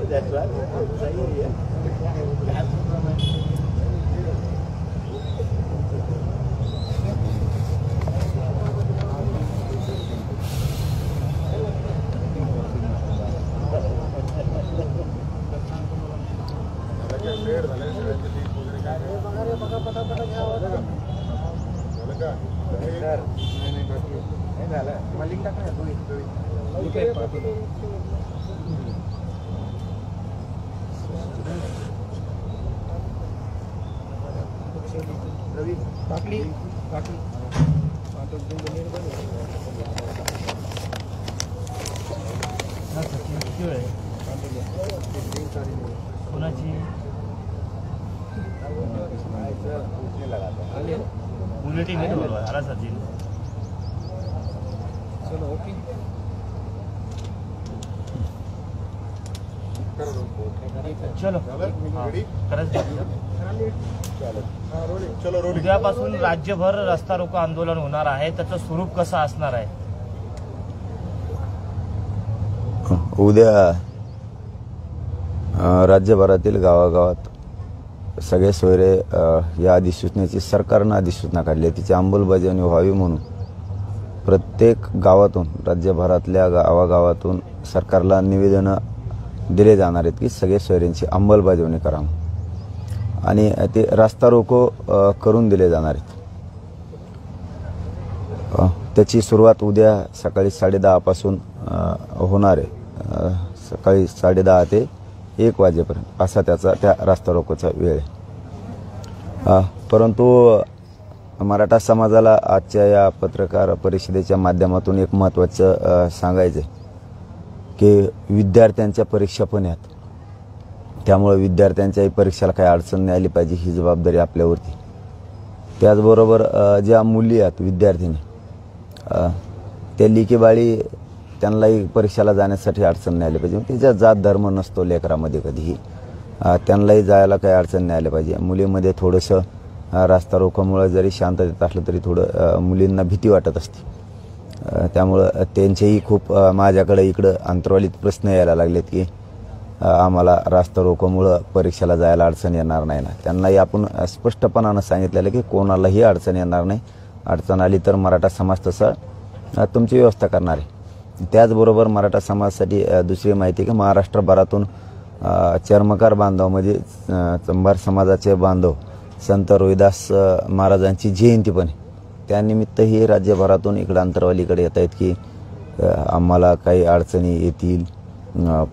That's right. सही है. उद्यापासून राज्यभर रस्ता रोको आंदोलन होणार आहे, त्याचं स्वरूप कसं असणार आहे? उद्या राज्यभरातील गावागावात सगळे सोयरे या अधिसूचनेची सरकारनं अधिसूचना काढली आहे, तिची अंमलबजावणी व्हावी म्हणून प्रत्येक गावातून राज्यभरातल्या गावागावातून सरकारला निवेदनं दिले जाणार आहेत की सगळे सोयऱ्यांची अंमलबजावणी करावं आणि ते रास्ता रोको करून दिले जाणार आहेत. त्याची सुरुवात उद्या सकाळी 10:30 पासून होणार आहे. सकाळी 10:30 ते 1 वाजेपर्यंत असा त्या रास्ता रोकोचा वेळ आहे. परंतु मराठा समाजाला आजच्या या पत्रकार परिषदेच्या माध्यमातून एक महत्त्वाचं सांगायचं आहे की विद्यार्थ्यांच्या परीक्षा पण आहेत, त्यामुळे विद्यार्थ्यांच्याही परीक्षेला काही अडचण नाही आली पाहिजे ही जबाबदारी आपल्यावरती. त्याचबरोबर ज्या मुली आहेत विद्यार्थिनी त्या लिकीबाळी त्यांनाही परीक्षेला जाण्यासाठी अडचण नाही आली पाहिजे. त्याच्या जात धर्म नसतो लेकरामध्ये कधीही, त्यांनाही जायला काही अडचण नाही आली पाहिजे. मुलीमध्ये थोडंसं रास्ता रोकोमुळे जरी शांततेत असलं तरी थोडं मुलींना भीती वाटत असते, त्यामुळं त्यांचेही खूप माझ्याकडे इकडं अंतर्वालीत प्रश्न यायला लागलेत की आम्हाला रास्ता रोकोमुळं परीक्षेला जायला अडचण येणार नाही ना. त्यांनाही आपण स्पष्टपणानं सांगितलेलं की कोणालाही अडचण येणार नाही, अडचण आली तर मराठा समाज तसं तुमची व्यवस्था करणार आहे. त्याचबरोबर मराठा समाजासाठी दुसरी माहिती की महाराष्ट्रभरातून चर्मकार बांधव म्हणजे चंभार समाजाचे बांधव संत रोहिदास महाराजांची जयंती पण आहे, त्यानिमित्तही राज्यभरातून इकडं अंतरवालीकडे येत आहेत की आम्हाला काही अडचणी येतील,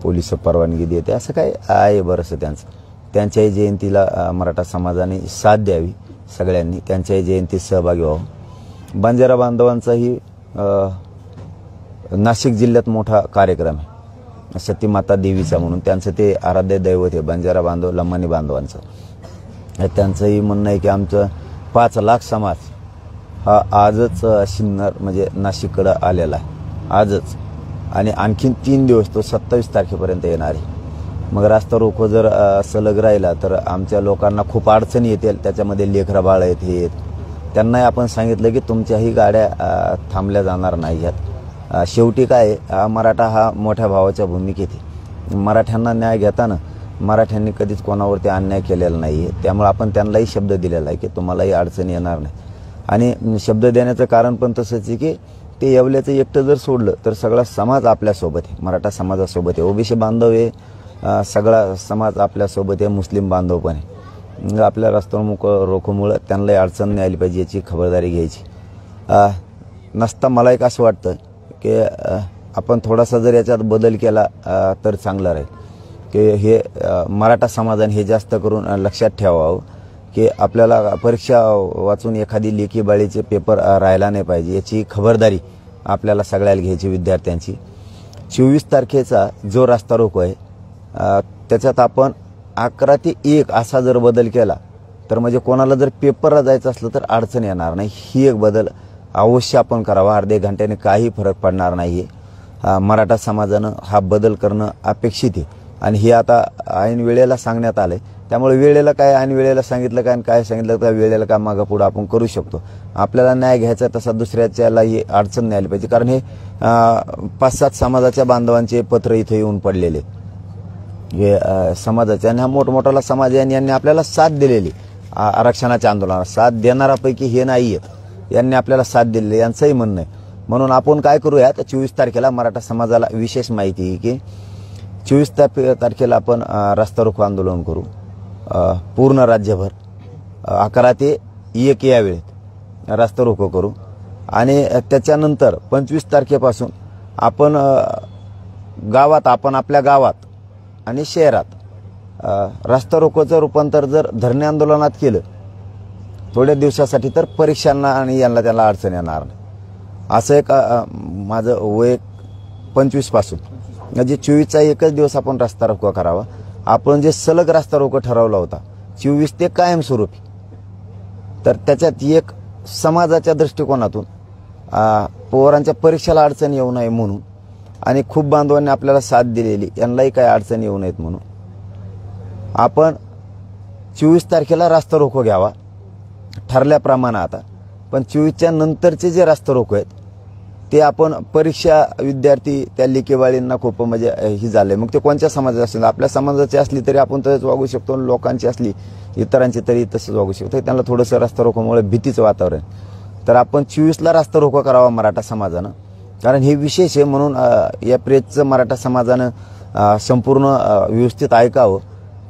पोलिस परवानगी देते असं काय आहे बरंचसं त्यांचं. त्यांच्याही जयंतीला मराठा समाजाने साथ द्यावी, सगळ्यांनी त्यांच्याही जयंतीत सहभागी व्हावं. बंजारा बांधवांचाही नाशिक जिल्ह्यात मोठा कार्यक्रम आहे सतीमाता देवीचा म्हणून, त्यांचं ते आराध्य दैवत आहे बंजारा बांधव लम्मानी बांधवांचं. त्यांचंही म्हणणं आहे की आमचं 5 लाख समाज हा आजच शिन्नर म्हणजे नाशिककडं आलेला आहे आजच, आणि आणखीन 3 दिवस तो 27 तारखेपर्यंत येणार आहे. मग रास्ता रोको जर सलग राहिला तर आमच्या लोकांना खूप अडचणी येतील, त्याच्यामध्ये लेकरं बाळ आहेत हे त्यांनाही आपण सांगितलं की तुमच्याही गाड्या थांबल्या जाणार नाही आहेत. शेवटी काय मराठा हा मोठ्या भावाच्या भूमिकेत आहे. मराठ्यांना न्याय घेताना मराठ्यांनी कधीच कोणावरती अन्याय केलेला नाही आहे, त्यामुळे आपण त्यांनाही शब्द दिलेला आहे की तुम्हालाही अडचण येणार नाही. आणि शब्द देण्याचं कारण पण तसंच आहे की ते येवल्याचं एकटं जर सोडलं तर सगळा समाज आपल्यासोबत आहे, मराठा समाजासोबत आहे. ओबीसी बांधव हे सगळा समाज आपल्यासोबत आहे, मुस्लिम बांधव पण आहे. आपल्या रस्ता रोकोमुळं त्यांनाही अडचण नाही आली पाहिजे याची खबरदारी घ्यायची. नसता मला एक असं वाटतं की आपण थोडासा जर याच्यात बदल केला तर चांगलं राहील की हे मराठा समाजाने हे जास्त करून लक्षात ठेवावं की आपल्याला परीक्षा वाचून एखादी लेखी बाळीचे पेपर राहिला नाही पाहिजे याची खबरदारी आपल्याला सगळ्याला घ्यायची विद्यार्थ्यांची. 24 तारखेचा जो रास्ता रोको आहे त्याच्यात आपण 11 ते 1 असा जर बदल केला तर म्हणजे कोणाला जर पेपरला जायचं असलं तर अडचण येणार नाही. ही एक बदल अवश्य आपण करावा. अर्ध्या घंट्याने काही फरक पडणार नाही. मराठा समाजानं हा बदल करणं अपेक्षित आहे आणि हे आता ऐन वेळेला सांगण्यात आलंय. त्यामुळे वेळेला काय ऐन वेळेला सांगितलं काय आणि काय सांगितलं तर वेळेला काय मागं पुढं आपण करू शकतो. आपल्याला न्याय घ्यायचा तसा दुसऱ्याच्याला ही अडचण नाही आली पाहिजे. कारण हे 5-7 समाजाच्या बांधवांचे पत्र इथे येऊन पडलेले हे समाजाचे आणि हा मोठमोठाला समाज यांनी आपल्याला साथ दिलेली आरक्षणाच्या आंदोलनाला. साथ देणारापैकी हे नाही आहेत, यांनी आपल्याला साथ दिलेली यांचंही म्हणणं आहे. म्हणून आपण काय करूया तर 24 तारखेला मराठा समाजाला विशेष माहिती आहे की 24 तारखेला आपण रस्ता रोको आंदोलन करू पूर्ण राज्यभर 11 ते 1 या वेळेत रस्ता रोको करू आणि त्याच्यानंतर 25 तारखेपासून आपण गावात आपल्या गावात आणि शहरात रस्ता रोकोचं रूपांतर जर धरणे आंदोलनात केलं थोड्या दिवसासाठी तर परीक्षांना आणि यांना त्याला अडचण येणार नाही. असं एक माझं वय 25 पासून म्हणजे 24चा एकच दिवस आपण रस्ता रोको करावा. आपण जे सलग रस्ता रोको ठरवला होता 24 ते कायमस्वरूपी, तर त्याच्यात एक समाजाच्या दृष्टिकोनातून पोरांच्या परीक्षेला अडचण येऊ नये म्हणून आणि खूप बांधवांनी आपल्याला साथ दिलेली यांनाही काही अडचण येऊ नयेत म्हणून आपण 24 तारखेला रस्ता रोको घ्यावा ठरल्याप्रमाणे. आता पण 24च्या नंतरचे जे रस्ता रोको आहेत ते आपण परीक्षा विद्यार्थी त्या लेकेवाळींना खूप म्हणजे ही झाले. मग ते कोणत्या समाजाचे असतील, आपल्या समाजाची असली तरी आपण तसंच वागू शकतो, लोकांची असली इतरांची तरी तसंच वागू शकतो. त्यांना थोडंसं रस्ता रोकोमुळे भीतीचं वातावरण. तर आपण 24ला रस्ता रोको करावा मराठा समाजानं, कारण हे विशेष आहे. म्हणून या प्रेसचं मराठा समाजानं संपूर्ण व्यवस्थित ऐकावं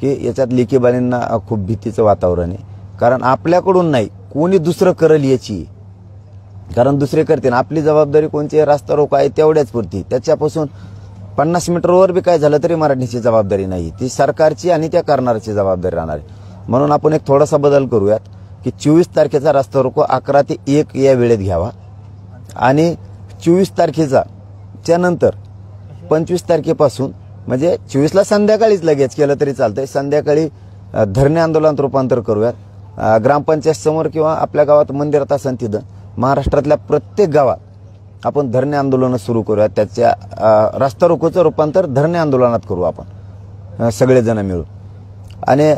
की याच्यात लेकीबाळींना खूप भीतीचं वातावरण आहे. कारण आपल्याकडून नाही कोणी दुसरं करेल याची, कारण दुसरे करते ना. आपली जबाबदारी कोणची रस्ता रोको आहे तेवढ्याच पुरती. त्याच्यापासून 50 मीटरवर बी काय झालं तरी मराठीची जबाबदारी नाही, ती सरकारची आणि त्या करणाऱ्याची जबाबदारी राहणार आहे. म्हणून आपण एक थोडासा बदल करूयात की 24 तारखेचा रस्ता रोको 11 ते 1 या वेळेत घ्यावा आणि 24 तारखेचा त्यानंतर 25 तारखेपासून म्हणजे 24ला संध्याकाळीच लगेच केलं तरी चालतंय. संध्याकाळी धरणे आंदोलनात रूपांतर करूयात. ग्रामपंचायत समोर किंवा आपल्या गावात मंदिरात असेल तिथं महाराष्ट्रातल्या प्रत्येक गावात आपण धरणे आंदोलन सुरू करूयात. त्याच्या रस्ता रोकोचं रूपांतर धरणे आंदोलनात करू आपण सगळेजण मिळून आणि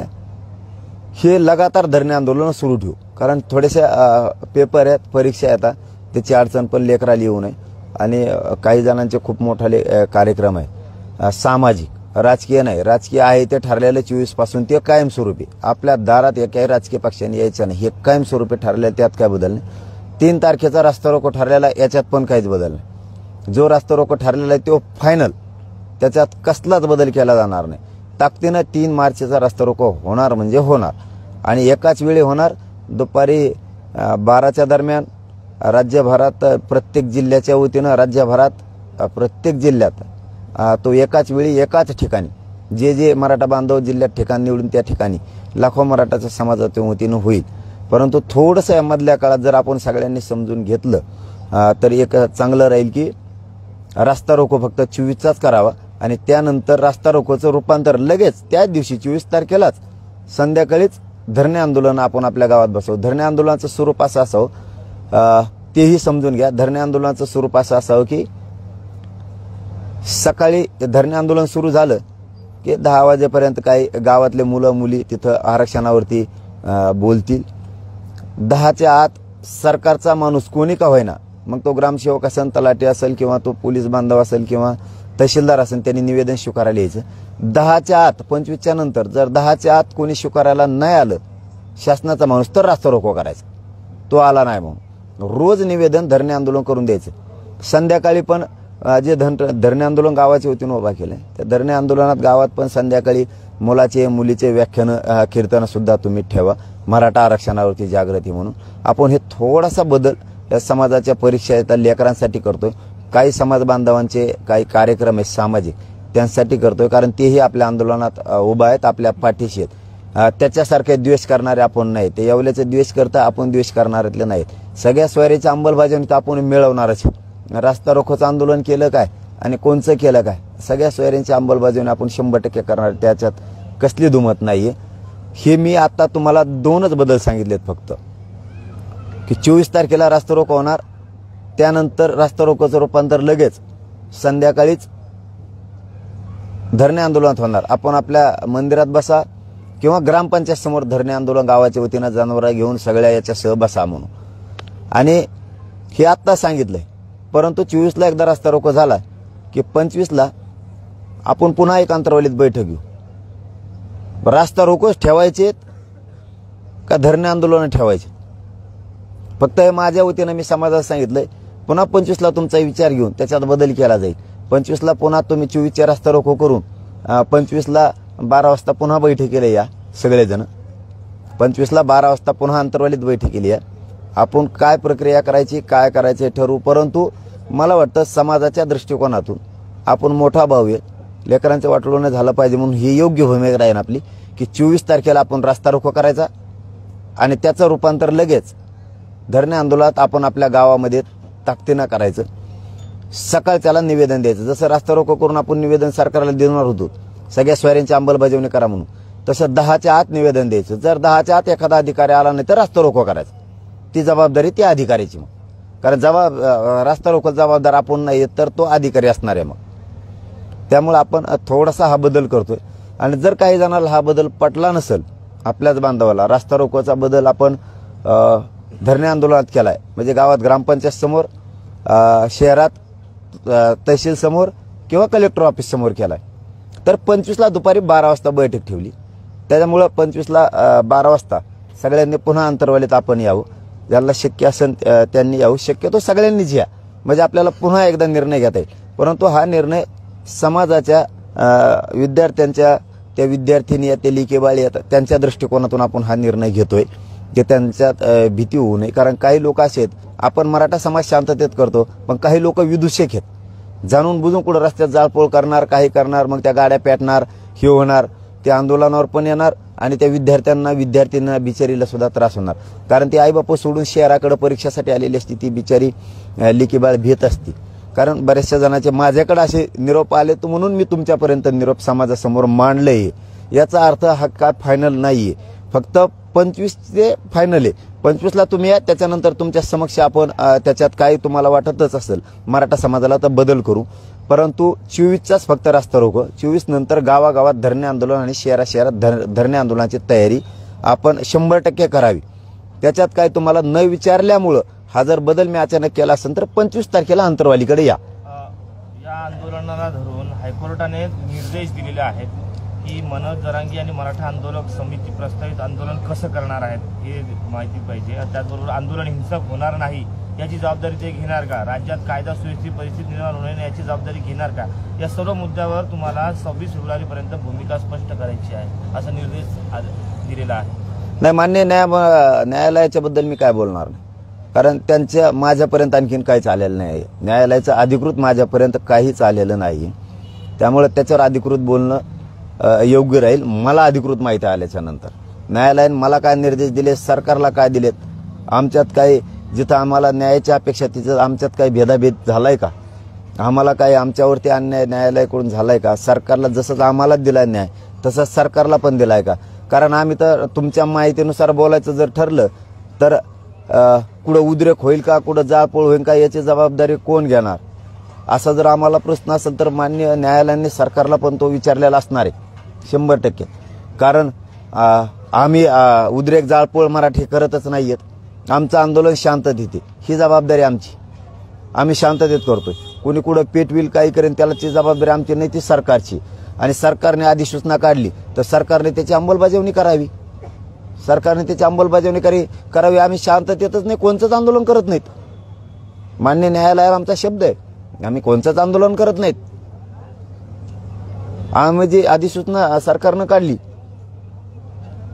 हे लगातार धरणे आंदोलन सुरू ठेवू. कारण थोडेशा पेपर आहेत, परीक्षा येतात, त्याची अडचण पण लेकराला येऊ नये. आणि काही जणांचे खूप मोठाले कार्यक्रम आहे सामाजिक, राजकीय नाही. राजकीय आहे ते ठरलेलं 24 पासून ते कायमस्वरूपी आपल्या दारात एकाही राजकीय पक्षाने यायचं नाही, हे कायमस्वरूपी ठरलेलं, त्यात काय बदल नाही. 3 तारखेचा रस्ता रोको ठरलेला याच्यात पण काहीच बदल नाही. जो रस्ता रोको ठरलेला आहे तो फायनल, त्याच्यात कसलाच बदल केला जाणार नाही. ताकदीनं 3 मार्चचा रस्ता रोको होणार म्हणजे होणार आणि एकाच वेळी होणार. दुपारी 12च्या दरम्यान राज्यभरात प्रत्येक जिल्ह्याच्या वतीनं राज्यभरात प्रत्येक जिल्ह्यात तो एकाच वेळी एकाच ठिकाणी जे मराठा बांधव जिल्ह्यात ठिकाण निवडून त्या ठिकाणी लाखो मराठाच्या समाजाच्या वतीनं होईल. परंतु थोडंसं या मधल्या काळात जर आपण सगळ्यांनी समजून घेतलं तर एक चांगलं राहील की रस्ता रोको फक्त 24चाच करावा आणि त्यानंतर रस्ता रोकोचं रूपांतर लगेच त्याच दिवशी 24 तारखेलाच संध्याकाळीच धरणे आंदोलन आपण आपल्या गावात बसवू. धरणे आंदोलनाचं स्वरूप असं असावं तेही समजून घ्या. धरणे आंदोलनाचं स्वरूप असं असावं की सकाळी धरणे आंदोलन सुरू झालं की 10 वाजेपर्यंत काही गावातले मुलं मुली तिथं आरक्षणावरती बोलतील. 10च्या आत सरकारचा माणूस कोणी का होईना, मग तो ग्रामसेवक असेल, तलाठी असेल किंवा तो पोलीस बांधव असेल किंवा तहसीलदार असेल, त्यांनी निवेदन स्वीकारायला यायचं. 10च्या आत 25च्या नंतर जर 10च्या आत कोणी स्वीकारायला नाही आलं शासनाचा माणूस तर रस्ता रोको करायचा. तो आला नाही म्हणून रोज निवेदन धरणे आंदोलन करून द्यायचं. संध्याकाळी पण जे धरणे आंदोलन गावाच्या वतीनं उभा केलंय त्या धरणे आंदोलनात गावात पण संध्याकाळी मुलाचे मुलीचे व्याख्यानं कीर्तन सुद्धा तुम्ही ठेवा मराठा आरक्षणावरती जागृती म्हणून. आपण हे थोडासा बदल या समाजाच्या परीक्षा येतात लेकरांसाठी करतोय. काही समाज बांधवांचे काही कार्यक्रम आहेत सामाजिक त्यांसाठी करतोय, कारण तेही आपल्या आंदोलनात उभा आहेत, आपल्या पाठीशी आहेत. त्याच्यासारखे द्वेष करणारे आपण नाही. ते येवल्याचे द्वेष करता आपण द्वेष करणाऱ्यातले नाहीत. सगळ्या स्वारीच्या अंमलबजावणी तर आपण मिळवणारच. रस्ता रोकोचं आंदोलन केलं काय आणि कोणचं केलं काय, सगळ्या सोयऱ्यांची अंमलबजावणी आपण 100% करणार, त्याच्यात कसली दुमत नाहीये. हे मी आता तुम्हाला 2च बदल सांगितलेत फक्त की 24 तारखेला रस्ता रोको होणार त्यानंतर रास्ता रोकोचं रूपांतर लगेच संध्याकाळीच धरणे आंदोलनात होणार. आपण आपल्या मंदिरात बसा किंवा ग्रामपंचायत समोर धरणे आंदोलन गावाच्या वतीनं जनावरं घेऊन सगळ्या याच्यासह बसा म्हणून. आणि हे आत्ता सांगितलंय, परंतु 24ला एकदा रास्ता रोको झाला की 25ला आपण पुन्हा एक अंतरवालीत बैठक घेऊ. रास्ता रोकोच ठेवायचे का धरणे आंदोलन ठेवायचे? फक्त हे माझ्या वतीनं मी समाजाला सांगितलंय. पुन्हा 25ला तुमचा विचार घेऊन त्याच्यात बदल केला जाईल. 25ला पुन्हा तुम्ही 24च्या रास्ता रोको करून 25ला 12 वाजता पुन्हा बैठकीला या सगळेजण. 25ला 12 वाजता पुन्हा अंतरवालीत बैठकीला या. आपण काय प्रक्रिया करायची, काय करायचे ठरवू. परंतु मला वाटतं समाजाच्या दृष्टिकोनातून आपण मोठा भाऊ आहे, लेकरांचं वाटोळं झालं पाहिजे म्हणून ही योग्य भूमिका राहील आपली की 24 तारखेला आपण रास्ता रोको करायचा आणि त्याचं रूपांतर लगेच धरणे आंदोलनात आपण आपल्या गावामध्ये ताकदीनं करायचं. सकाळच्याला निवेदन द्यायचं. जसं रास्ता रोको करून आपण निवेदन सरकारला देणार होतो सगळ्या स्वाऱ्यांची अंमलबजावणी करा म्हणून, तसं 10च्या आत निवेदन द्यायचं. जर 10च्या आत एखादा अधिकारी आला नाही तर रास्ता रोको करायचा. ती जबाबदारी त्या अधिकाऱ्याची. मग कारण रास्ता रोको जबाबदार आपण नाही तर तो अधिकारी असणार आहे. मग त्यामुळे आपण थोडासा हा बदल करतोय. आणि जर काही जणांना हा बदल पटला नसेल, आपल्याच बांधवाला रास्ता रोकोचा बदल आपण धरणे आंदोलनात केलाय, म्हणजे गावात ग्रामपंचायत समोर, शहरात तहसील समोर किंवा कलेक्टर ऑफिस समोर केलाय, तर 25ला दुपारी 12 वाजता बैठक ठेवली. त्याच्यामुळं 25ला 12 वाजता सगळ्यांनी पुन्हा अंतरवालीत आपण यावं. ज्यांना शक्य असेल त्यांनी यावं. शक्यतो सगळ्यांनीच या, म्हणजे आपल्याला पुन्हा एकदा निर्णय घेता येईल. परंतु हा निर्णय समाजाच्या विद्यार्थ्यांच्या, त्या विद्यार्थिनी या, ते लिकेबाळी येतात त्यांच्या दृष्टिकोनातून आपण हा निर्णय घेतोय की त्यांच्यात भीती होऊ नये. कारण काही लोक असे आहेत, आपण मराठा समाज शांततेत करतो, पण काही लोक विदूषक आहेत, जाणून बुजून कुठं रस्त्यात जाळपोळ करणार, काही करणार, मग त्या गाड्या पेटणार, हे होणार, ते आंदोलनावर पण येणार आणि त्या विद्यार्थ्यांना बिचारीला सुद्धा त्रास होणार. कारण ती आईबापू सोडून शहराकडे परीक्षेसाठी आलेली असती, ती बिचारी लिकीबाळ भीत असती. कारण बऱ्याचशा जणांचे माझ्याकडे असे निरोप आले, तर म्हणून मी तुमच्यापर्यंत निरोप समाजासमोर मांडले. याचा अर्थ हा काय फायनल नाहीये, फक्त 25 ते फायनल आहे. 25ला तुम्ही या, त्याच्यानंतर तुमच्या समक्ष आपण त्याच्यात काही तुम्हाला वाटतच असेल मराठा समाजाला तर बदल करू. परंतु 24चाच फक्त रास्ता रोको. 24 नंतर गावागावात धरणे आंदोलन आणि शहरात धरणे आंदोलनाची तयारी आपण 100% करावी. त्याच्यात काय तुम्हाला न विचारल्यामुळं हा जर बदल मी अचानक केला असेल तर 25 तारखेला अंतरवालीकडे या. या आंदोलनाला धरून हायकोर्टाने निर्देश दिलेले आहेत की मनोज जरांगे आणि मराठा आंदोलक समिती प्रस्तावित आंदोलन कसं करणार आहेत हे माहिती पाहिजे. त्याचबरोबर आंदोलन हिंसक होणार नाही याची जबाबदारी ते घेणार का? राज्यात कायदा सुव्यवस्थित परिस्थिती निर्माण होणार नाही याची जबाबदारी घेणार का? या सर्व मुद्द्यावर तुम्हाला 26 फेब्रुवारीपर्यंत भूमिका स्पष्ट करायची आहे असा निर्देश दिलेला आहे. नाही, मान्य न्यायालयाच्या बद्दल मी काय बोलणार नाही, कारण त्यांच्या माझ्यापर्यंत आणखीन काहीच आलेलं नाही. न्यायालयाचं अधिकृत माझ्यापर्यंत काहीच आलेलं नाही. त्यामुळे त्याच्यावर अधिकृत बोलणं योग्य राहील. मला अधिकृत माहिती आल्याच्या नंतर न्यायालयाने मला काय निर्देश दिले, सरकारला काय दिलेत, आमच्यात काही जिथं आम्हाला न्यायाची अपेक्षा तिथं आमच्यात काही भेदाभेद झालाय का, आम्हाला काही आमच्यावरती अन्याय न्यायालयाकडून झालाय का, सरकारला जसंच आम्हाला दिलाय न्याय तसंच सरकारला पण दिलाय का? कारण आम्ही तर तुमच्या माहितीनुसार बोलायचं जर ठरलं तर कुठं उद्रेक होईल का, कुठं जाळपोळ होईल का, याची जबाबदारी कोण घेणार, असा जर आम्हाला प्रश्न असेल तर मान्य न्यायालयाने सरकारला पण तो विचारलेला असणार आहे 100%. कारण आम्ही उद्रेक जाळपोळ मराठी करतच नाहीयेत. आमचं आंदोलन शांततेत, ही जबाबदारी आमची, आम्ही शांततेत करतोय. कोणी कुठं पेटविल काही करेन त्याची जबाबदारी आमची नाही, ती सरकारची. आणि सरकारने अधिसूचना काढली तर सरकारने त्याची अंमलबजावणी करावी. सरकारने त्याची अंमलबजावणी करावी. आम्ही शांततेतच नाही, कोणतंच आंदोलन करत नाहीत. मान्य न्यायालयाला आमचा शब्द आहे, आम्ही कोणतंच आंदोलन करत नाहीत. आम्ही जी अधिसूचना सरकारनं काढली,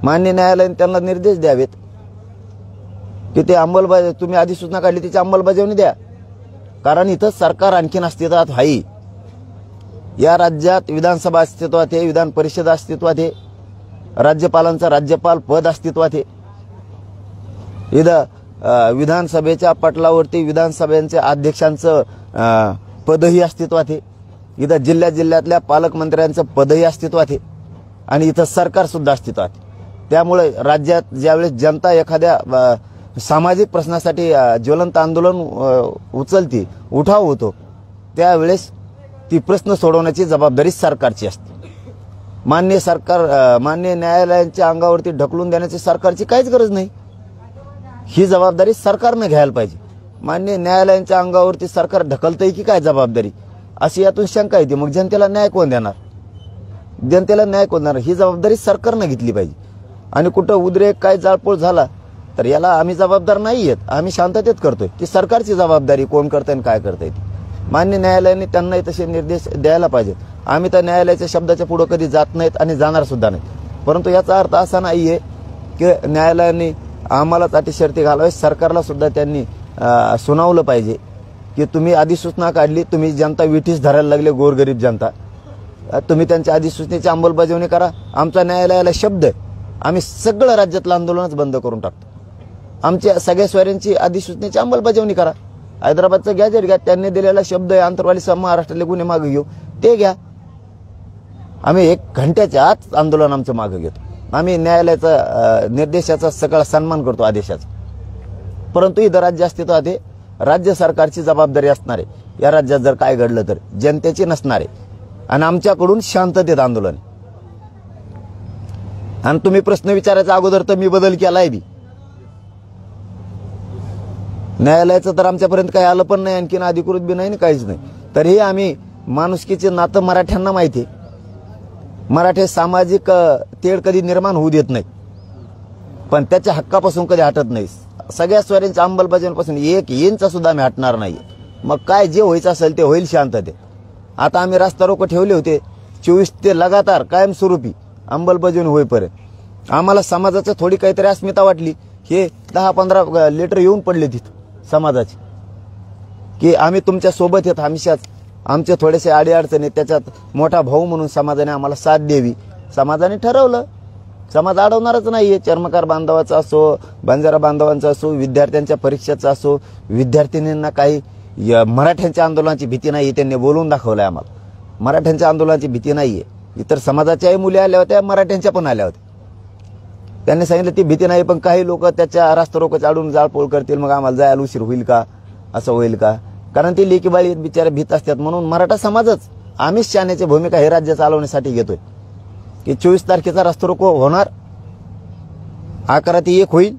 मान्य न्यायालयाने त्यांना निर्देश द्यावेत की ते तुम्ही अधिसूचना काढली त्याची अंमलबजावणी द्या. कारण इथं सरकार आणखीन अस्तित्वात आहे. या राज्यात विधानसभा अस्तित्वात आहे, विधान परिषद अस्तित्वात आहे, राज्यपालांचं राज्यपाल पद अस्तित्वात आहे. इथं विधानसभेच्या पटलावरती विधानसभेच्या अध्यक्षांचं पदही अस्तित्वात आहे. इथं जिल्ह्यातल्या पालकमंत्र्यांचं पदही अस्तित्वात आहे. आणि इथं सरकार सुद्धा अस्तित्वात आहे. त्यामुळे राज्यात ज्यावेळेस जनता एखाद्या सामाजिक प्रश्नासाठी ज्वलंत आंदोलन उचलती, उठाव होतो, त्यावेळेस ती प्रश्न सोडवण्याची जबाबदारी सरकारची असते. मान्य न्यायालयांच्या अंगावरती ढकलून देण्याची सरकारची काहीच गरज नाही. ही जबाबदारी सरकारनं घ्यायला पाहिजे. मान्य न्यायालयांच्या अंगावरती सरकार ढकलतंय की काय जबाबदारी, अशी यातून शंका येते. मग जनतेला न्याय कोण देणार? जनतेला न्याय कोण देणार? ही जबाबदारी सरकारनं घेतली पाहिजे. आणि कुठं उद्रेक काय जाळपोळ झाला तर याला आम्ही जबाबदार नाही आहेत, आम्ही शांततेत करतोय. ती सरकारची जबाबदारी कोण करतंय आणि काय करतंय ती. मान्य न्यायालयाने त्यांनाही तसे निर्देश द्यायला पाहिजेत. आम्ही तर न्यायालयाच्या शब्दाच्या पुढे कधी जात नाहीत आणि जाणार सुद्धा नाहीत. परंतु याचा अर्थ असा नाहीये की न्यायालयाने आम्हालाच अटी शर्ती घालावे. सरकारला सुद्धा त्यांनी सुनावलं पाहिजे की तुम्ही अधिसूचना काढली, तुम्ही जनता विठीस धरायला लागले, गोरगरीब जनता, तुम्ही त्यांच्या अधिसूचनेची अंमलबजावणी करा. आमचा न्यायालयाला शब्द आहे, आम्ही सगळं राज्यातलं आंदोलनच बंद करून टाकतो. आमच्या सगळ्या स्वाऱ्यांची अधिसूचनेची अंमलबजावणी करा. हैदराबादचं गॅजेट घ्या, त्यांनी दिलेला शब्द आहे आंतरवाली महाराष्ट्रातले गुन्हे मागे घेऊ, ते घ्या. आम्ही 1 घंट्याच्या आत आंदोलन आमचं मागे घेतो. आम्ही न्यायालयाचा निर्देशाचा सगळा सन्मान करतो, आदेशाचा. परंतु इथं राज्य अस्तित्वात आहे, राज्य सरकारची जबाबदारी असणार आहे. या राज्यात जर काय घडलं तर जनतेची नसणार आहे. आणि आमच्याकडून शांततेत आंदोलन. आणि तुम्ही प्रश्न विचारायचा अगोदर तर मी बदल केलाय बी. न्यायालयाचं तर आमच्यापर्यंत काही आलं पण नाही, आणखीन अधिकृत बी नाही, काहीच नाही. तरीही आम्ही माणुसकीचे नातं मराठ्यांना माहिती आहे. मराठे सामाजिक तेढ कधी निर्माण होऊ देत नाही, पण त्याच्या हक्कापासून कधी हटत नाही. सगळ्या स्वाऱ्यांच्या अंमलबजावणीपासून 1 इंच सुद्धा आम्ही हटणार नाही. मग काय जे व्हायचं असेल ते होईल शांततेत. आता आम्ही रास्ता रोको ठेवले होते 24 ते लगातार कायमस्वरूपी अंमलबजावणी होईपर्यंत. आम्हाला समाजाचं थोडी काहीतरी अस्मिता वाटली. हे 10-15 लेटर येऊन पडले तिथं समाजाचे की आम्ही तुमच्या सोबत येत, हमेशाच आमचे थोडेसे अडीअडचणी, त्याच्यात मोठा भाऊ म्हणून समाजाने आम्हाला साथ द्यावी. समाजाने ठरवलं, समाज अडवणारच नाहीये. चर्मकार बांधवाचा असो, बंजारा बांधवांचा असो, विद्यार्थ्यांच्या परीक्षेचा असो, विद्यार्थिनींना काही मराठ्यांच्या आंदोलनाची भीती नाही, त्यांनी बोलून दाखवलंय आम्हाला. मराठ्यांच्या आंदोलनाची भीती नाहीये. इतर समाजाच्याही मुली आल्या होत्या, मराठ्यांच्या पण आल्या होत्या. त्यांनी सांगितलं ती भीती नाही, पण काही लोक त्याच्या रास्ता रोकोच्या आडून जाळपोळ करतील, मग आम्हाला जायला उशीर होईल का, असं होईल का. कारण ती लेकीबाळी बिचारे भीत असतात. म्हणून मराठा समाजच आम्हीच शाण्याची भूमिका हे राज्य चालवण्यासाठी घेतोय की 24 तारखेचा रास्ता रोको होणार, 11 ते 1 होईल.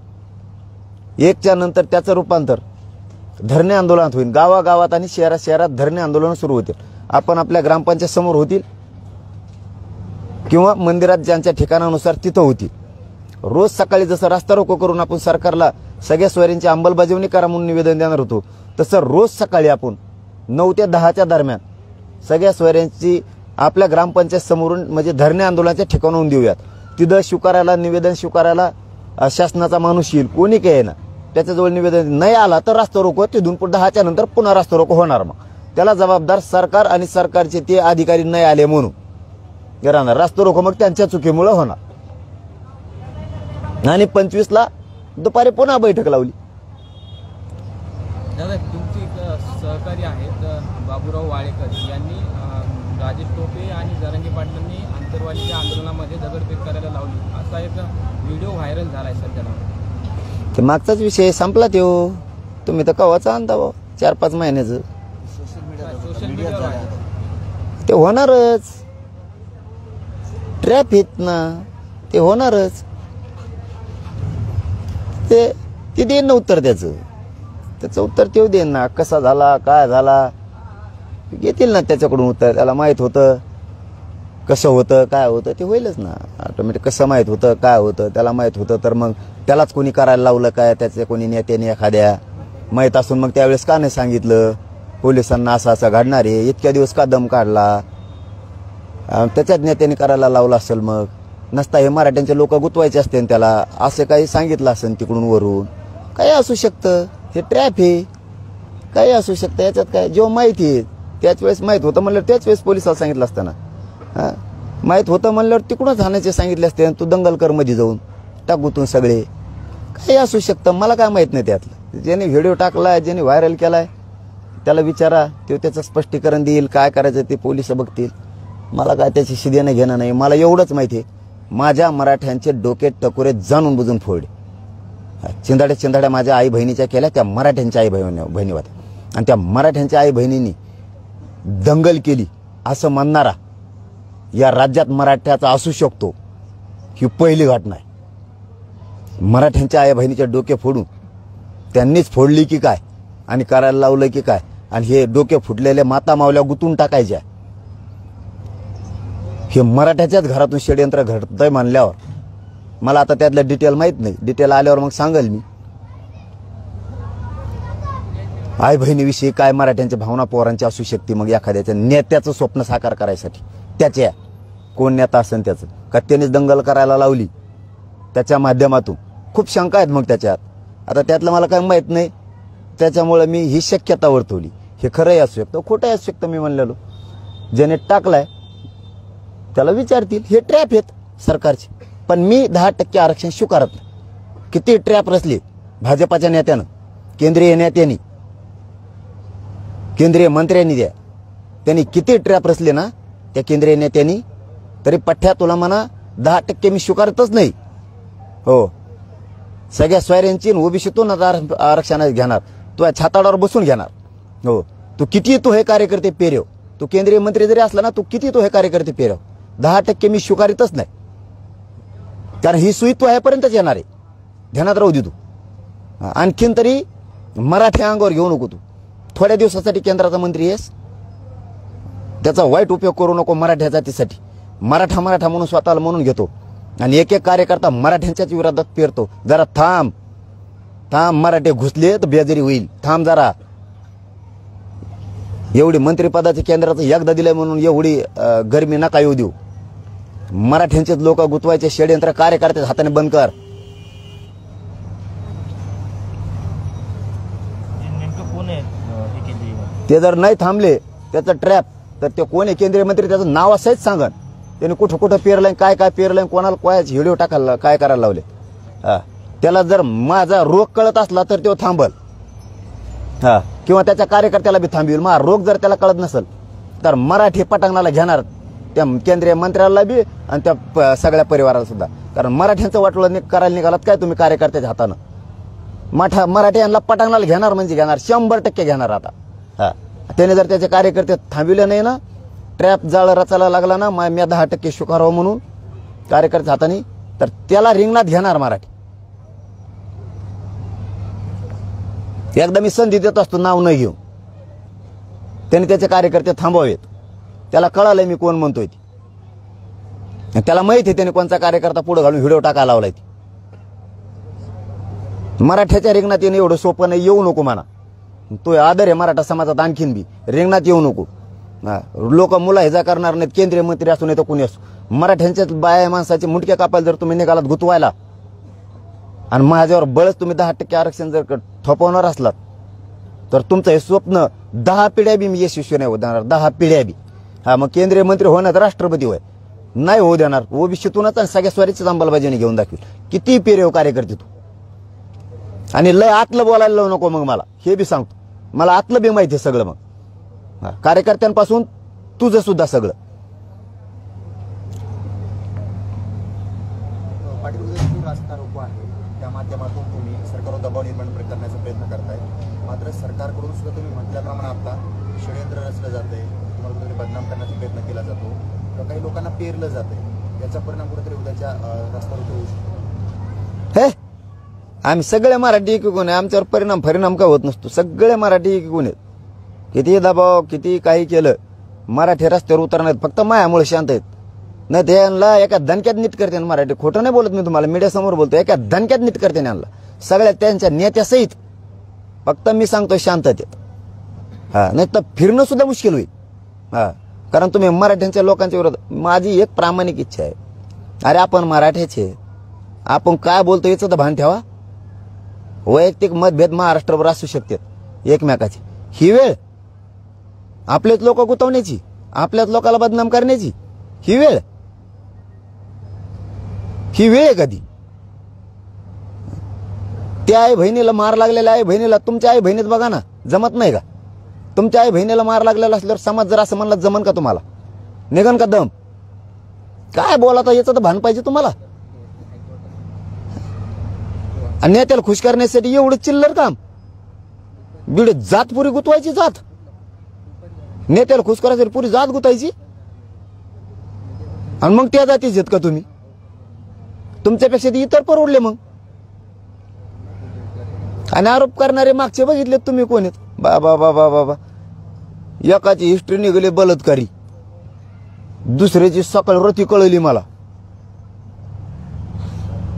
1च्या नंतर त्याचं रूपांतर धरणे आंदोलनात होईल. गावागावात आणि शहरात धरणे आंदोलन सुरू होतील. आपण आपल्या ग्रामपंचायत समोर होतील किंवा मंदिरात ज्यांच्या ठिकाणानुसार तिथं होतील. रोज सकाळी जसं रास्ता रोको करून आपण सरकारला सगळ्या स्वारींची अंमलबजावणी करा म्हणून निवेदन देणार होतो, तसं रोज सकाळी आपण 9 ते 10च्या दरम्यान सगळ्या स्वाऱ्यांची आपल्या ग्रामपंचायत समोरून म्हणजे धरणे आंदोलनाच्या ठिकाणाहून देऊयात. तिथं स्वीकारायला, निवेदन स्वीकारायला शासनाचा माणूस येईल, कोणी काय ना त्याच्याजवळ निवेदन नाही आला तर रास्ता रोको तिथून 10च्या नंतर पुन्हा रास्ता रोको होणार. मग त्याला जबाबदार सरकार आणि सरकारचे ते अधिकारी नाही आले म्हणून राहणार. रास्ता रोको मग त्यांच्या चुकीमुळे होणार. आणि 25ला दुपारी पुन्हा बैठक लावली. दादा, तुमचे सहकारी आहेत बाबूराव वाळेकर यांनी राजेश टोपे आणि जरांगे पाटलांनी आंतरवालीच्या आंदोलनामध्ये दगडफेक करायला लावली, असा एक व्हिडिओ व्हायरल झालाय सध्याला. ते मागचाच विषय संपला. तो तुम्ही तर कवाचा आणता 4-5 महिन्याचं. सोशल मीडियावर ते होणारच. ट्रॅप येत ना, ते होणारच. ते देईन ना उत्तर, त्याचं उत्तर ते देईन ना. कसा झाला, काय झाला, घेतील ना त्याच्याकडून उत्तर. त्याला माहित होतं कसं होतं, काय होतं, ते होईलच ना ऑटोमॅटिक. कसं माहित होतं, काय होतं, त्याला माहित होतं तर मग त्यालाच कोणी करायला लावलं काय, त्याचे कोणी नेत्याने एखाद्या माहीत असून मग त्यावेळेस का नाही सांगितलं पोलिसांना असं असं घडणार आहे, इतक्या दिवस का दम काढला, त्याच्याच नेत्याने करायला लावलं असेल. मग नसता हे मराठ्यांचे लोक गुतवायचे असते त्याला, असं काही सांगितलं असेल तिकडून वरून. काही असू शकतं, हे ट्रॅप आहे, काही असू शकतं. याच्यात काय, जेव्हा माहिती आहे त्याच वेळेस माहीत होतं म्हणल्यावर त्याच वेळेस पोलिसाला सांगितलं असतं ना. माहीत होतं म्हणल्यावर तिकडूनच हाणायचे सांगितले असते, तू दंगल कर मध्ये जाऊन टाकूतून सगळे. काही असू शकतं, मला काय माहीत नाही त्यातलं. ज्याने व्हिडिओ टाकलाय, ज्याने व्हायरल केलाय त्याला विचारा, तो त्याचं स्पष्टीकरण देईल. काय करायचं ते पोलिस बघतील, मला काय त्याची देणं घेणं नाही. मला एवढंच माहिती आहे, माझ्या मराठ्यांचे डोके टकोरे जाणून बुजून फोडले. चिंधाड्या माझ्या आई बहिणीच्या केल्या, त्या मराठ्यांच्या आई बहिणी होत्या. आणि त्या मराठ्यांच्या आई बहिणींनी दंगल केली असं म्हणणारा या राज्यात मराठ्याचा असू शकतो, ही पहिली घटना आहे. मराठ्यांच्या आई बहिणीचे डोके फोडून त्यांनीच फोडली की काय आणि करायला लावलं की काय, आणि हे डोके फुटलेले माता मावल्या गुतून टाकायच्या. हे मराठ्याच्याच घरातून षडयंत्र घडतंय म्हणल्यावर मला आता त्यातलं डिटेल माहीत नाही, डिटेल आल्यावर मग सांगेल मी. आई बहिणीविषयी काय मराठ्यांच्या भावना पोरांची असू शकते मग एखाद्याच्या नेत्याचं स्वप्न साकार करायसाठी. त्याच्या कोण नेता असेल त्याचं का त्यानेच दंगल करायला लावली त्याच्या माध्यमातून, खूप शंका आहेत मग त्याच्यात. आता त्यातलं मला काय माहीत नाही, त्याच्यामुळे मी ही शक्यता वर्तवली. हे खरंही असू शकतं, खोटंही असू शकतं. मी म्हणलेलो ज्याने टाकलाय त्याला विचारतील. हे ट्रॅप आहेत सरकारचे, पण मी 10% आरक्षण स्वीकारत नाही. किती ट्रॅप रचले भाजपाच्या नेत्यानं, केंद्रीय नेत्यांनी, केंद्रीय मंत्र्यांनी, त्यांनी किती ट्रॅप रचले ना त्या केंद्रीय नेत्यांनी, तरी पठ्ठ्या तुला म्हणा 10% मी स्वीकारतच नाही. हो, सगळ्या सोयऱ्यांची ओबीसीतून आरक्षण घेणार, तू छाताडावर बसून घेणार. हो, तू किती तू हे कार्यकर्ते पेरव, तू केंद्रीय मंत्री जरी असला ना, तू किती तू हे कार्यकर्ते पेरव, 10% मी स्वीकारितच नाही. कारण ही सुई तू ह्यापर्यंतच येणार आहे, ध्यानात राहू दे तू. आणखीन तरी मराठी अंगावर घेऊ नको तू. थोड्या दिवसासाठी केंद्राचा मंत्री आहेस, त्याचा वाईट उपयोग करू नको मराठ्या जातीसाठी. मराठा म्हणून स्वतःला म्हणून घेतो आणि एक एक कार्यकर्ता मराठ्यांच्याच विरोधात पेरतो. जरा थांब, मराठे घुसले तर बेजारी होईल, थांब जरा. एवढी मंत्रिपदाचे केंद्राचं एकदा दिलंय म्हणून एवढी गरमी नका येऊ देऊ. मराठ्यांचेच लोक गुतवायचे षडयंत्र कार्यकर्त्याच्या हाताने बंद कर. नेमकं कोण आहे हे केंद्रीय मंत्री? ते जर नाही थांबले त्याचं ट्रॅप, तर ते कोण आहे केंद्रीय मंत्री त्याचं नाव असंच सांगन. त्याने कुठं पेरलंय, काय पेरलंय, कोणाला कोणाचे व्हिडिओ टाकायला काय करायला लावले. त्याला जर माझा रोग कळत असला तर तो थांबल, किंवा त्याच्या कार्यकर्त्याला बी थांबवेल. मग रोग जर त्याला कळत नसेल तर मराठी पटांगणाला घेणार, त्या केंद्रीय मंत्र्याला बी आणि त्या सगळ्या परिवाराला सुद्धा. कारण मराठ्यांचं वाटोळं करायला निघालात काय तुम्ही कार्यकर्त्याच्या हातानं. मराठ्यांना पटांगणाला घेणार म्हणजे घेणार, 100% घेणार. आता त्याने जर त्याचे कार्यकर्ते थांबविले नाही ना, ट्रॅप जाळ रचायला लागला ना, मी 10% स्वीकारावं म्हणून कार्यकर्त्या हाताने, तर त्याला रिंगणात घेणार मराठी. एकदा मी संधी देत असतो नाव न घेऊ, त्याने त्याचे कार्यकर्ते थांबवावेत. त्याला कळालंय मी कोण म्हणतोय ती, त्याला माहिती आहे त्याने कोणता कार्यकर्ता पुढे घालून व्हिडिओ टाकायला लावलाय ती. मराठ्याच्या रिंगणात येणं एवढं सोपं नाही, येऊ नको म्हणा. तो आदर आहे मराठा समाजात, आणखीन बी रिंगणात येऊ नको. लोक मुलाहिजा करणार नाहीत, केंद्रीय मंत्री असू नाही तर कोणी असो. मराठ्यांच्याच बाया माणसाचे मुंडके कापायला जर तुम्ही निघालात गुतवायला आणि माझ्यावर बळच तुम्ही 10% आरक्षण जर थोपवणार असलात तर तुमचं हे स्वप्न 10 पिढ्या बी मी यशस्वी नाही होऊ देणार, 10 पिढ्या बी. मग केंद्रीय मंत्री होण्यात राष्ट्रपती होय नाही होऊ देणार. ओबीसीतूनच आणि सगळ्या स्वारीचीच अंमलबजावणी घेऊन दाखवेल. किती पेरेव कार्यकर्ते तू, आणि लय आतलं बोलायला लावू नको मग मला, हे बी सांगतो. मला आतलं बी माहिती आहे सगळं, मग कार्यकर्त्यांपासून तुझं सुद्धा सगळं. रास्ता रोको आहे, त्या माध्यमातून तुम्ही सरकारवर दबाव निर्माण करण्याचा प्रयत्न करताय. मात्र सरकारकडून सुद्धा तुम्ही म्हटल्याप्रमाणे आता षडयंत्र रचलं जातंय, तुम्हाला कुठेतरी बदनाम करण्याचा प्रयत्न केला जातो, किंवा काही लोकांना पेरलं जातंय. याचा परिणाम कुठेतरी उद्याच्या रस्ता रोको होऊ शकतो. हे आम्ही सगळे मराठी एकीकून आहे, आमच्यावर परिणाम काय होत नसतो. सगळे मराठी एकीकून आहेत. किती दबाव किती काही केलं, मराठी रस्त्यावर उतरणार फक्त मायामुळे शांत आहेत. नाही ते यांना एका दणक्यात नीट करते. मराठी खोटं नाही बोलत मी तुम्हाला, मीडियासमोर बोलतो. एका दणक्यात नीट करते यांना, सगळ्या त्यांच्या नेत्यासहित. फक्त मी सांगतो शांततेत. नाही तर फिरणं सुद्धा मुश्किल होईल. कारण तुम्ही मराठ्यांच्या लोकांच्या विरोधात. माझी एक प्रामाणिक इच्छा आहे, अरे आपण मराठ्याचे, आपण काय बोलतो याचं तर भान ठेवा. वैयक्तिक मतभेद महाराष्ट्रावर असू शकतात एकमेकाचे. ही वेळ आपलेच लोक गुतवण्याची, आपल्याच लोकांना बदनाम करण्याची ही वेळ आहे कधी. त्या आई बहिणीला मार लागलेल्या आई बहिणीला तुमच्या आई बहिणीत बघा ना, जमत नाही का? तुमच्या आई बहिणीला मार लागलेला असल्यावर समाज जर असं म्हणला जमन का तुम्हाला? निघन का दम? काय बोलाता याचं तर भान पाहिजे तुम्हाला. आणि नेत्याला खुश करण्यासाठी एवढं चिल्लर काम, बीड जात पुरी गुतवायची, जात नेत्याला खुश करायसाठी पुरी जात गुतायची, आणि मग त्या जातीच आहेत का तुम्ही? तुमच्यापेक्षा ते इतर परवडले मग. आणि आरोप करणारे मागचे बघितले तुम्ही कोण आहेत? बाबा बाबा बाबा, एकाची हिस्ट्री निघाली बलात्कारी, दुसऱ्याची सकाळ रती कळली मला.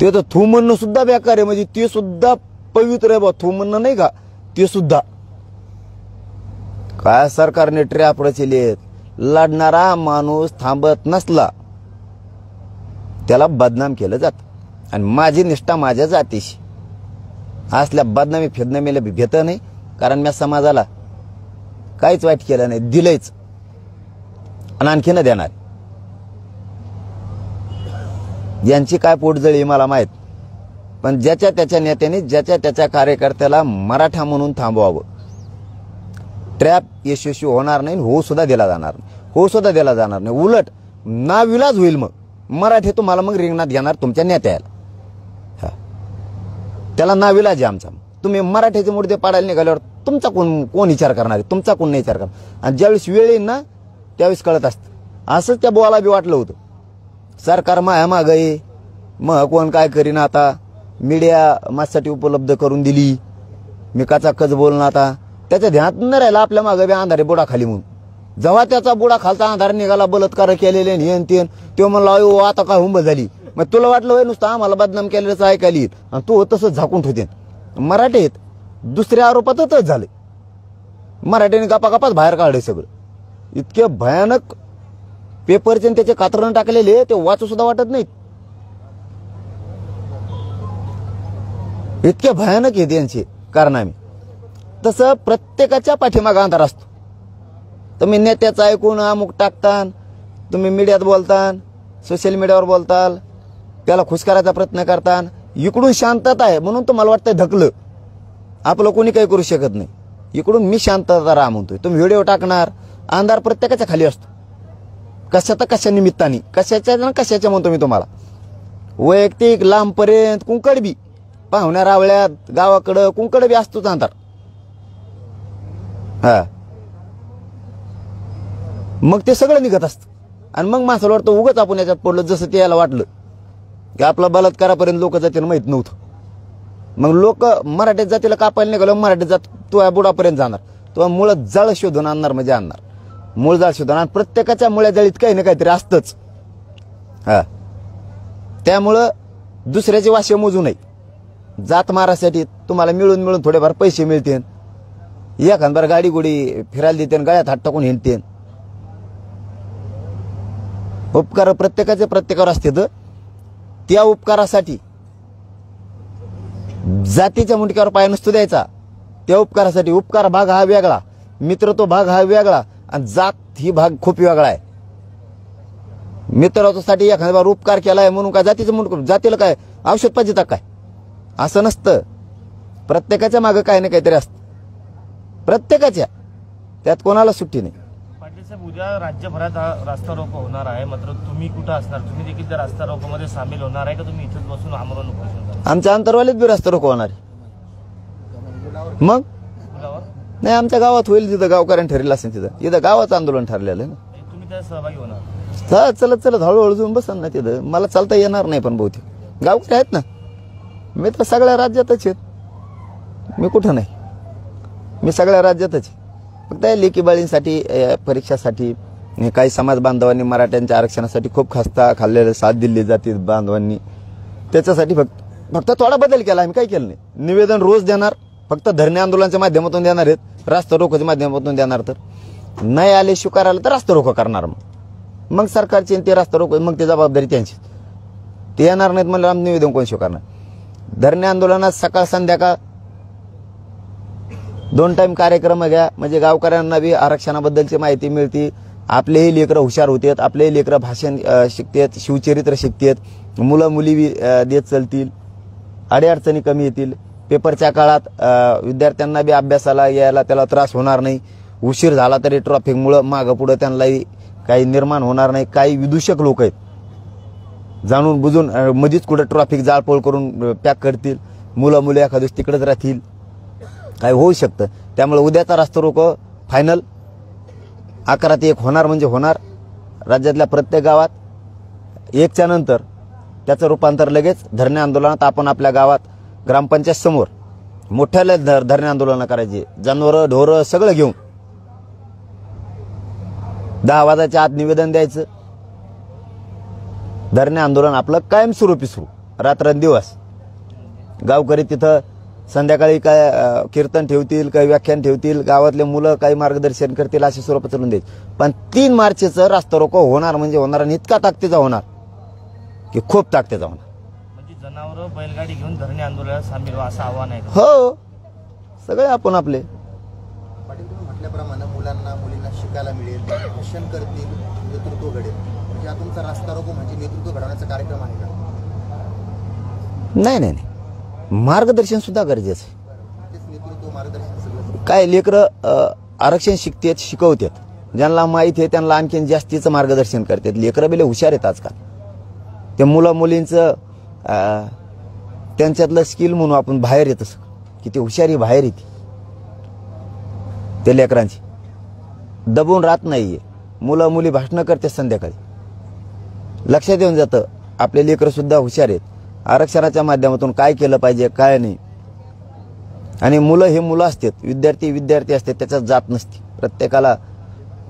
ते तर थू म्हणणं सुद्धा बेकार आहे, म्हणजे ते सुद्धा पवित्र आहे बा, थू म्हणणं नाही का ते सुद्धा. काय सरकारने ट्रॅप रचलेत. लढणारा माणूस थांबत नसला त्याला बदनाम केलं जात. आणि माझी निष्ठा माझ्या जातीशी असल्या बदनामी फेदनामीला भेट नाही, कारण मी समाजाला काहीच वाईट केलं नाही, दिलंच आणि आणखीन देणार. यांची काय पोटजळी मला माहित, पण ज्याच्या त्याच्या नेत्याने ज्याच्या त्याच्या कार्यकर्त्याला मराठा म्हणून थांबवावं. ट्रॅप यशस्वी होणार नाही, होऊ सुद्धा दिला जाणार नाही, होऊ सुद्धा दिला जाणार नाही. उलट नाविलाज होईल मग मराठी तुम्हाला मग रिंगणात घेणार तुमच्या नेत्याला. त्याला नाविलाज आहे आमचा. तुम्ही मराठीचे मुद्दे पाडायला निघाल्यावर तुमचा कोण विचार करणार आहे? तुमचा कोण नाही विचार करणार. आणि ज्यावेळेस वेळ येईल ना त्यावेळेस कळत असतं. असंच त्या बोला बी वाटलं होतं, सरकार माया माग आहे, मग कोण काय करीन. आता मीडिया माझ्यासाठी उपलब्ध करून दिली, मी कचाकच बोलणं. आता त्याच्या ध्यानात न राहिला आपल्या मागे बी अंधारे बुडा खाली म्हणून. जेव्हा त्याचा बुडा खालचा अंधार निघाला, बलात्कार केलेले हेन तेन, तो म्हणला अयो आता काय हुंब झाली. मग तुला वाटलं होय नुसतं आम्हाला बदनाम केलेलं ऐकायला येईल, आणि तू तसंच झाकून ठेवते. मराठीत दुसऱ्या आरोपातच झाले, मराठीने गपागपाच बाहेर काढले सगळं. इतके भयानक पेपरचे त्याचे कातरण टाकलेले ते वाचू सुद्धा वाटत नाहीत. इतके भयानक आहेत यांचे कारनामे. तसं प्रत्येकाच्या पाठीमागे अंधार असतो. तुम्ही नेत्याचं ऐकून अमुक टाकतान, तुम्ही मीडियात बोलतान, सोशल मीडियावर बोलताल, त्याला खुश करायचा प्रयत्न करतान. इकडून शांतता आहे म्हणून तुम्हाला वाटतंय धकलं, आपलं कोणी काही करू शकत नाही. इकडून मी शांतता राहा म्हणतोय. तुम्ही व्हिडिओ टाकणार, अंधार प्रत्येकाच्या खाली असतो. कशाचा कशा निमित्ताने, कशाच्या ना कशाच्या म्हणतो मी तुम्हाला. वैयक्तिक लांबपर्यंत कुंकड बी, पाहुण्या रावळ्यात गावाकडं कुंकड बी असतोच अंधार. हा, मग ते सगळं निघत असतं. आणि मग माणसाला वाटतं उगाच आपण याच्यात पडलो, जसं ते याला वाटलं की आपला बलात्कारापर्यंत लोक जातीला माहित नव्हतं. मग लोक मराठी जातीला कापायला निघालं, मराठी जात तो या बुडापर्यंत जाणार, तो मूळ जाळ शोधून आणणार, म्हणजे आणणार मूळ जाळ शोधून. आणि प्रत्येकाच्या मुळ्या जाळीत काही ना काहीतरी असतंच. हा, त्यामुळं दुसऱ्याचे वाशे मोजू नये. जात मारासाठी तुम्हाला मिळून थोडेफार पैसे मिळतील, एखादबार गाडी गुडी फिरायला देते, गळ्यात हात टाकून हिंडते. उपकार प्रत्येकाचे प्रत्येकावर असते. तर त्या उपकारासाठी जातीच्या मुंडक्यावर पाय नसतो द्यायचा. त्या उपकारासाठी उपकार भाग हा वेगळा, मित्रत्व भाग हा वेगळा, आणि जात ही भाग खूप वेगळा आहे. मित्रत्वासाठी एखाद्या बार उपकार केलाय म्हणून काय जातीचं मुंडक, जातीला काय औषध पाहिजे काय? असं नसतं. प्रत्येकाच्या मागे काही ना काहीतरी असतं, प्रत्येकाच्या. त्यात कोणाला सुट्टी नाही. पाटील साहेब, उद्या राज्यभरात हा रास्ता रोको होणार आहे, मात्र तुम्ही कुठं असणार? तुम्ही देखील त्या रास्ता रोको मध्ये सामील होणार आहे का? तुम्ही इथेच बसून आमरण उपोषण करणार? आमच्या अंतरवालीत बी रस्ता रोको होणार आहे. मग पुलावर नाही, आमच्या गावात होईल, जिथं गावकऱ्यांनी ठरलेलं असेल तिथं. इथं गावाचं आंदोलन ठरलेलं आहे ना. तुम्ही त्यात सहभागी होणार? चलत हळूहळू जाऊन बसन ना तिथं. मला चालता येणार नाही, पण बहुतेक गावकरी आहेत ना. मी तर सगळ्या राज्यातच आहेत, मी कुठं नाही, मी सगळ्या राज्यातच. फक्त लेकी बाळींसाठी, परीक्षासाठी, काही समाज बांधवांनी मराठ्यांच्या आरक्षणासाठी खूप खस्ता खाल्लेलं साथ दिली जाते बांधवांनी. त्याच्यासाठी फक्त थोडा बदल केला. आम्ही काही केलं नाही. निवेदन रोज देणार, फक्त धरणे आंदोलनाच्या माध्यमातून देणार आहेत, रास्ता रोकोच्या माध्यमातून देणार. तर नाही आले स्वीकारायला तर रास्ता रोको करणार. मग सरकारची ते रास्ता रोको, मग ती जबाबदारी त्यांची. ते येणार नाहीत म्हणलं आम्ही निवेदन कोण स्वीकारणार? धरणे आंदोलनात सकाळ संध्याकाळ 2 टाइम कार्यक्रम घ्या, म्हणजे गावकऱ्यांना बी आरक्षणाबद्दलची माहिती मिळते. आपलेही लेकरं हुशार होतात, आपलेही लेकरं भाषण शिकतात, शिवचरित्र शिकतात, मुलं मुली देत चालतील, अडीअडचणी कमी येतील. पेपरच्या काळात विद्यार्थ्यांना बी अभ्यासाला यायला त्याला त्रास होणार नाही. उशीर झाला तरी ट्रॅफिकमुळं मागं पुढं त्यांनाही काही निर्माण होणार नाही. काही विदूषक लोक आहेत, जाणून बुजून मधीच कुठं ट्रॅफिक जाळपोळ करून पॅक करतील. मुलं मुली एखाद दिवस तिकडेच राहतील, काय होऊ शकतं. त्यामुळे उद्याचा रास्ता रोको फायनल 11 ते 1 होणार म्हणजे होणार. राज्यातल्या प्रत्येक गावात 1च्या नंतर त्याचं रूपांतर लगेच धरणे आंदोलनात. आपण आपल्या गावात ग्रामपंचायत समोर मोठ्याला धरणे आंदोलन करायचे, जनावरं ढोरं सगळं घेऊन 10 वाजायच्या आत निवेदन द्यायचं. धरणे आंदोलन आपलं कायमस्वरूपी सुरू, रात्रंदिवस. गावकरी तिथं संध्याकाळी काय कीर्तन ठेवतील, काही व्याख्यान ठेवतील, गावातले मुलं काही मार्गदर्शन करतील, असे स्वरूप चालून द्यायचे. पण 3 मार्चचं रास्ता रोको होणार म्हणजे होणार, आणि इतका ताकदीचा होणार की खूप ताकदीचा होणार. म्हणजे जनावरं बैलगाडी घेऊन धरणे आंदोलनात सामील व्हा असं आव्हान आहे. हो, सगळे आपण आपले. पाटील, तुम्ही म्हटल्याप्रमाणे मुलांना मुलींना शिकायला मिळेल, शिक्षण करतील, नेतृत्व घडेल. म्हणजे हा तुमचा रास्ता रोको म्हणजे नेतृत्व घडवण्याचा कार्यक्रम आहे का? नाही नाही नाही, मार्गदर्शन सुद्धा गरजेचं आहे. तेच नेतृत्व मार्गदर्शन सगळं. काय लेकरं आरक्षण शिकतात, शिकवतात, ज्यांना माहीत आहे त्यांना आणखीन जास्तीचं मार्गदर्शन करतात. लेकरं बिले हुशार आहेत आजकाल. ते मुलं मुलींचं त्यांच्यातलं स्किल म्हणून आपण बाहेर येतं, किती हुशारी बाहेर येते ते लेकरांची. दबून राहत नाहीये. मुलं मुली भाषणं करते संध्याकाळी, लक्षात येऊन जातं आपले लेकरं सुद्धा हुशार आहेत. आरक्षणाच्या माध्यमातून काय केलं पाहिजे काय नाही. आणि मुलं हे मुलं असतात, विद्यार्थी असतात, त्याच्यात जात नसते. प्रत्येकाला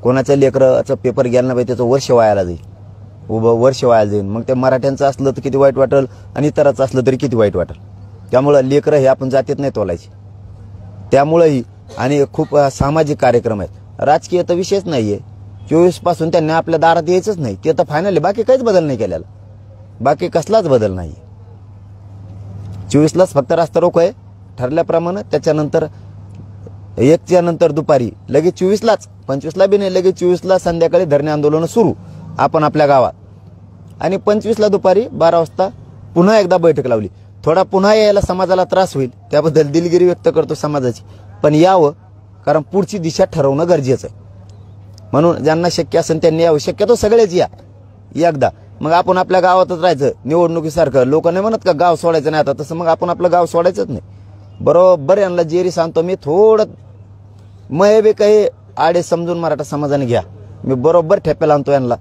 कोणाच्या लेकराचं पेपर गेला नाही पाहिजे, त्याचं वर्ष वायाला जाईल, वर्ष वाया जाईल. मग ते मराठ्यांचं असलं तर किती वाईट वाटेल, आणि इतराचं असलं तरी किती वाईट वाटेल. त्यामुळं लेकरं हे आपण जातीत नाही तोलायची. त्यामुळंही आणि खूप सामाजिक कार्यक्रम आहेत. राजकीय तर विषयच नाहीये. 24 पासून त्यांनी आपल्या दारात यायचंच नाही, ते तर फायनल आहे. बाकी काहीच बदल नाही केलेला, बाकी कसलाच बदल नाही. 24लाच फक्त रास्ता रोको आहे ठरल्याप्रमाणे. त्याच्यानंतर 1च्या नंतर दुपारी लगेच 24लाच, 25ला बी नाही, लगेच 24ला संध्याकाळी धरणे आंदोलन सुरू आपण आपल्या गावात. आणि 25ला दुपारी 12 वाजता पुन्हा एकदा बैठक लावली. थोडा पुन्हा यायला समाजाला त्रास होईल, त्याबद्दल दिलगिरी व्यक्त करतो समाजाची. पण यावं, कारण पुढची दिशा ठरवणं गरजेचं आहे. म्हणून ज्यांना शक्य असेल त्यांनी यावं. शक्यतो सगळेच या एकदा. मग आपण आपल्या गावातच राहायचं निवडणुकीसारखं. लोक नाही म्हणत का गाव सोडायचं नाही आता, तसं मग आपण आपलं गाव सोडायचंच नाही. बरोबर यांना जेरी सांगतो मी, थोडं मय बी काही आडे समजून मराठा समाजाने घ्या. मी बरोबर ठेप्याला आणतो यांना.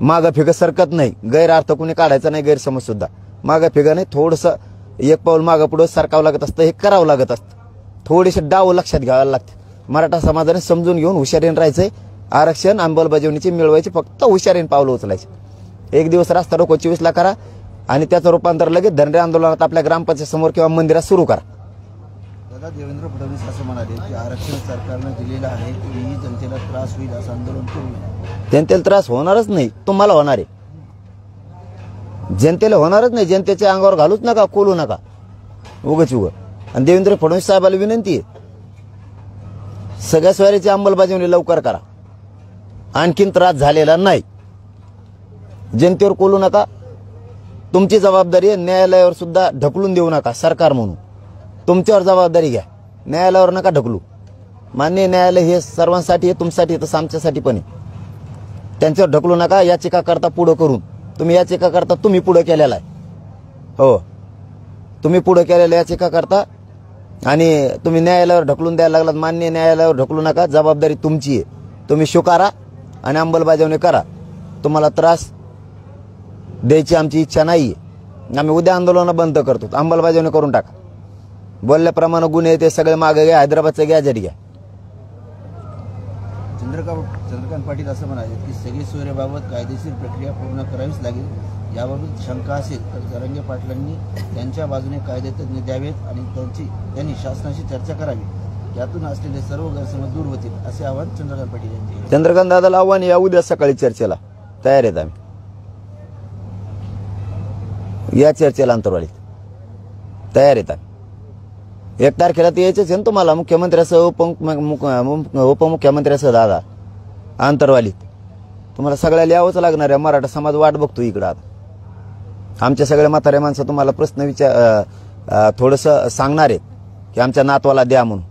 मागं फिगं सरकत नाही, गैरअर्थ कोणी काढायचा नाही, गैरसमज सुद्धा. मागं फिगं नाही, थोडंसं एक पाऊल मागं पुढं सरकावं लागत असतं, हे करावं लागत असतं. थोडेसे डाव लक्षात घ्यायला लागते. मराठा समाजाने समजून घेऊन हुशारीने राहायचंय. आरक्षण अंमलबजावणीची मिळवायची, फक्त हुशारीने पावलं उचलायचे. 1 दिवस रास्ता रोको 24ला करा, आणि त्याचं रूपांतर लगेच धरणे आंदोलनात आपल्या ग्रामपंचायत समोर किंवा मंदिरात सुरू करा. दादा, देवेंद्र फडणवीस असं म्हणाले की आरक्षण सरकारनं दिलेलं आहे, तरीही जनतेला त्रास होईल असं आंदोलन करू नये. जनतेला त्रास होणारच नाही, तुम्हाला होणार आहे. जनतेला होणारच नाही. जनतेच्या अंगावर घालूच नका, कोलू नका उगच. आणि देवेंद्र फडणवीस साहेबांना विनंती आहे, सगळ्या स्वारीची अंमलबजावणी लवकर करा. आणखीन त्रास झालेला नाही. जनतेवर कोलू नका. तुमची जबाबदारी आहे. न्यायालयावर सुद्धा ढकलून देऊ नका. सरकार म्हणून तुमच्यावर जबाबदारी घ्या. न्यायालयावर नका ढकलू. मान्य न्यायालय हे सर्वांसाठी आहे, तुमच्यासाठी तसं आमच्यासाठी पण आहे. त्यांच्यावर ढकलू नका. याचिका करता पुढं करून, तुम्ही याचिका करता, तुम्ही पुढं केलेला आहे. हो, तुम्ही पुढं केलेल्या याचिका करता, आणि तुम्ही न्यायालयावर ढकलून द्यायला लागलात. मान्य न्यायालयावर ढकलू नका. जबाबदारी तुमची आहे. तुम्ही स्वीकारा आणि अंमलबजावणी करा. तुम्हाला त्रास द्यायची आमची इच्छा नाही आहे. आम्ही उद्या आंदोलन बंद करतो, अंमलबजावणी करून टाका. बोलल्याप्रमाणे गुन्हे ते सगळे मागे घ्या. हैदराबादचं गॅजेट घ्या. चंद्रकांत पाटील असं म्हणाले की सगळी सोयऱ्याबाबत कायदेशीर प्रक्रिया पूर्ण करावीच लागेल. याबाबत शंका असेल तर जरांगे पाटलांनी त्यांच्या बाजूने कायदेतज्ञ द्यावेत आणि त्यांनी शासनाशी चर्चा करावी. यातून असलेले सर्व गैरसमज दूर होतील, असे आवाहन चंद्रकांत पाटील यांनी केले. चंद्रकांत दादाला आव्हान, या उद्या सकाळी चर्चेला तयार आहेत. आम्ही या चर्चेला अंतर्वालीत तयार आहेत. आम्ही 1 तारखेला ते यायचंच आहे ना तुम्हाला, मुख्यमंत्र्यासह उपमुख्यमंत्र्यासह दादा अंतर्वालीत. तुम्हाला सगळ्याला यावंच लागणार आहे. मराठा समाज वाट बघतो इकडं. आता आमच्या सगळ्या म्हाताऱ्या माणसं तुम्हाला प्रश्न थोडंसं सांगणार आहेत की आमच्या नातवाला द्या म्हणून.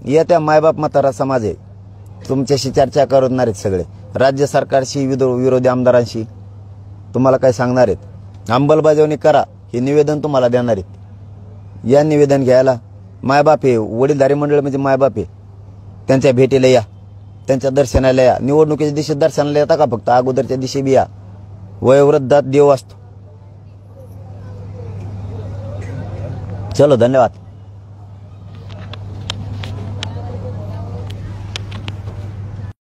येत्या मायबाप म्हातारा समाज आहे, तुमच्याशी चर्चा करणार आहेत. सगळे राज्य सरकारशी, विरोधी आमदारांशी तुम्हाला काय सांगणार आहेत. अंमलबजावणी करा हे निवेदन तुम्हाला देणार आहेत. या निवेदन घ्यायला. मायबाप आहे, वडीलधारी मंडळ म्हणजे मायबाप आहे. त्यांच्या भेटीला या, त्यांच्या दर्शनाला या. निवडणुकीच्या दिवशी दर्शनाला येता का फक्त? अगोदरच्या दिवशी बी या. वयोवृद्धात देव असतो. चलो, धन्यवाद.